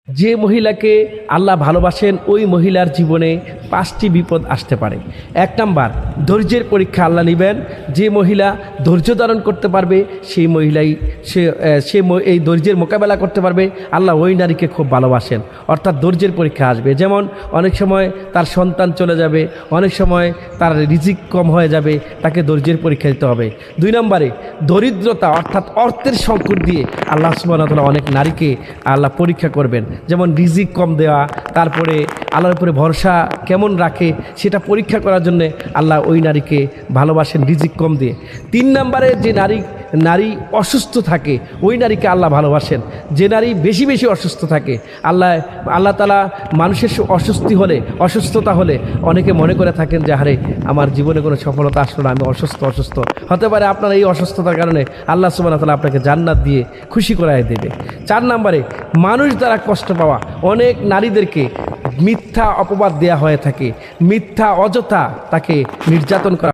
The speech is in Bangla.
যে মহিলাকে আল্লাহ ভালোবাসেন ওই মহিলার জীবনে 5টি বিপদ আসতে পারে। 1 নাম্বার, ধৈর্যের পরীক্ষা আল্লাহ নেবেন। যে মহিলা ধৈর্য ধারণ করতে পারবে সেই মহিলাই সে এই ধৈর্যের মোকাবেলা করতে পারবে। আল্লাহ ওই নারীকে খুব ভালোবাসেন, অর্থাৎ ধৈর্যের পরীক্ষা আসবে। যেমন অনেক সময় তার সন্তান চলে যাবে, অনেক সময় তার রিজিক কম হয়ে যাবে, তাকে ধৈর্যের পরীক্ষা দিতে হবে। 2 নম্বরে, দরিদ্রতা অর্থাৎ অর্থের সংকট দিয়ে আল্লাহ সুবহানাহু ওয়া তাআলা অনেক নারীকে আল্লাহ পরীক্ষা করবেন। যেমন রিজিক কম দেওয়া, তারপরে আল্লাহর উপরে ভরসা কেমন রাখে সেটা পরীক্ষা করার জন্য আল্লাহ ওই নারীকে ভালোবাসেন রিজিক কম দিয়ে। 3 নম্বরে, যে নারী অসুস্থ থাকে ওই নারীকে আল্লাহ ভালোবাসেন। যে নারী বেশি বেশি অসুস্থ থাকে, আল্লাহ তাআলা মানুষের অসুস্থতা হলে অনেকে মনে করে থাকেন যে আরে আমার জীবনে কোনো সফলতা আসলো না, আমি অসুস্থ হতে পারে। আপনার এই অসুস্থতার কারণে আল্লাহ সুবহানাহু ওয়া তাআলা আপনাকে জান্নাত দিয়ে খুশি করায় দেবে। 4 নম্বরে, মানুষ দ্বারা কষ্ট পাওয়া। অনেক নারীদেরকে মিথ্যা অপবাদ দেয়া হয়ে থাকে, মিথ্যা অযথা তাকে নির্যাতন করা